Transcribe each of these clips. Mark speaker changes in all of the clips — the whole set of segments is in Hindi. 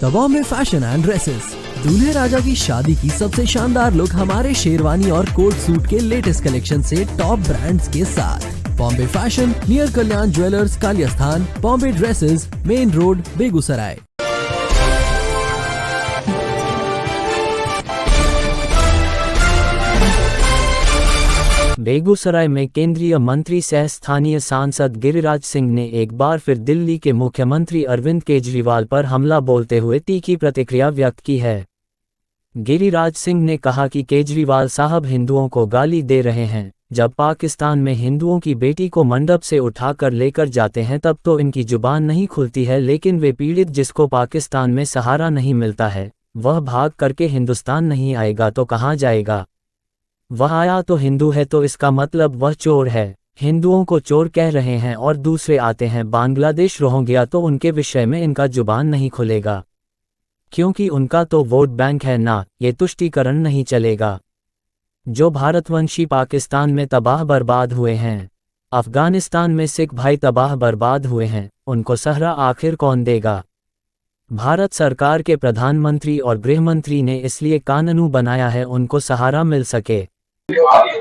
Speaker 1: The Bombay fashion and dresses. दूल्हे राजा की शादी की सबसे शानदार लुक हमारे शेरवानी और कोट सूट के लेटेस्ट कलेक्शन से टॉप ब्रांड्स के साथ। Bombay fashion, near Kalyan jewellers, Kaliyasthan. Bombay dresses, main road, Begusarai.
Speaker 2: Begusarai में केंद्रीय मंत्री सह स्थानीय सांसद गिरिराज सिंह ने एक बार फिर दिल्ली के मुख्यमंत्री अरविंद केजरीवाल पर हमला बोलते हुए तीखी प्रतिक्रिया व्यक्त की है। गिरिराज सिंह ने कहा कि केजरीवाल साहब हिंदुओं को गाली दे रहे हैं। जब पाकिस्तान में हिंदुओं की बेटी को मंडप से उठाकर लेकर जाते हैं तब तो इनकी जुबान नहीं खुलती है, लेकिन वे पीड़ित जिसको पाकिस्तान में सहारा नहीं मिलता है, वह भाग करके हिंदुस्तान नहीं आएगा तो कहाँ जाएगा? वह आया तो हिंदू है तो इसका मतलब वह चोर है। हिंदुओं को चोर कह रहे हैं और दूसरे आते हैं बांग्लादेश रोहिंग्या तो उनके विषय में इनका जुबान नहीं खुलेगा, क्योंकि उनका तो वोट बैंक है ना। ये तुष्टीकरण नहीं चलेगा। जो भारतवंशी पाकिस्तान में तबाह बर्बाद हुए हैं, अफगानिस्तान में सिख भाई तबाह बर्बाद हुए हैं, उनको सहारा आखिर कौन देगा? भारत सरकार के प्रधानमंत्री और गृह मंत्री ने इसलिए कानून बनाया है उनको सहारा मिल सके।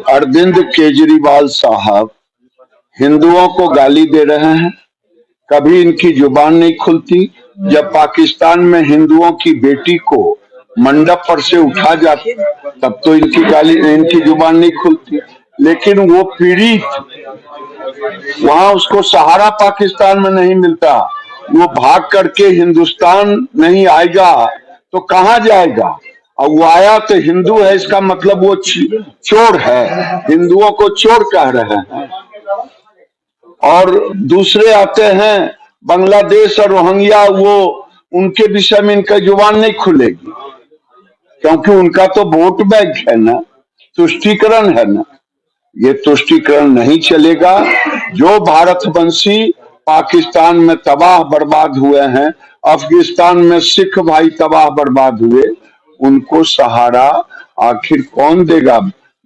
Speaker 3: अरविंद केजरीवाल साहब हिंदुओं को गाली दे रहे हैं, कभी इनकी जुबान नहीं खुलती। जब पाकिस्तान में हिंदुओं की बेटी को मंडप पर से उठा जाते तब तो इनकी जुबान नहीं खुलती, लेकिन वो पीड़ित, वहां उसको सहारा पाकिस्तान में नहीं मिलता, वो भाग करके हिंदुस्तान नहीं आएगा तो कहाँ जाएगा? और वो आया तो हिंदू है, इसका मतलब वो चोर है। हिंदुओं को चोर कह रहे हैं। और दूसरे आते हैं बांग्लादेश और रोहिंग्या, वो उनके विषय में इनका जुबान नहीं खुलेगी, क्योंकि उनका तो वोट बैंक है ना, तुष्टीकरण है ना। ये तुष्टीकरण नहीं चलेगा। जो भारतवंशी पाकिस्तान में तबाह बर्बाद हुए हैं, अफगानिस्तान में सिख भाई तबाह बर्बाद हुए, उनको सहारा आखिर कौन देगा?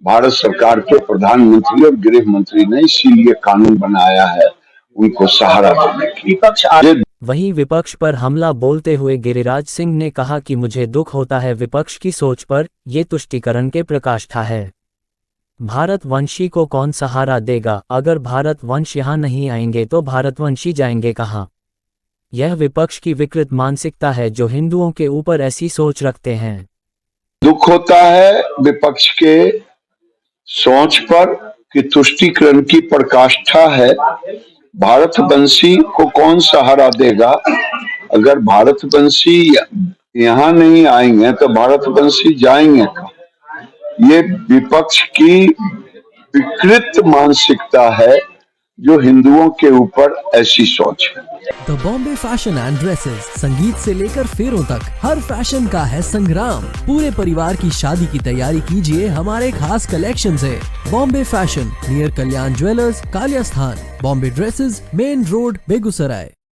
Speaker 3: भारत सरकार के प्रधानमंत्री और गृह मंत्री ने इसीलिए कानून बनाया है उनको सहारा देने की।
Speaker 2: वहीं विपक्ष पर हमला बोलते हुए गिरिराज सिंह ने कहा कि मुझे दुख होता है विपक्ष की सोच पर, ये तुष्टीकरण के प्रकाष्ठा है। भारतवंशी को कौन सहारा देगा? अगर भारतवंश यहाँ नहीं आएंगे तो भारतवंशी जाएंगे कहाँ? यह विपक्ष की विकृत मानसिकता है जो हिंदुओं के ऊपर ऐसी सोच रखते हैं।
Speaker 3: दुख होता है विपक्ष के सोच पर कि तुष्टीकरण की प्रकाष्ठा है। भारतवंशी को कौन सहारा देगा? अगर भारतवंशी यहाँ नहीं आएंगे तो भारतवंशी जाएंगे कहाँ? ये विपक्ष की विकृत मानसिकता है जो हिंदुओं के ऊपर ऐसी सोच है।
Speaker 1: The Bombay fashion and dresses. संगीत से लेकर फेरों तक हर फैशन का है संग्राम। पूरे परिवार की शादी की तैयारी कीजिए हमारे खास कलेक्शन से। Bombay fashion, near Kalyan jewellers, Kaliyasthan. Bombay dresses, main road, Begusarai.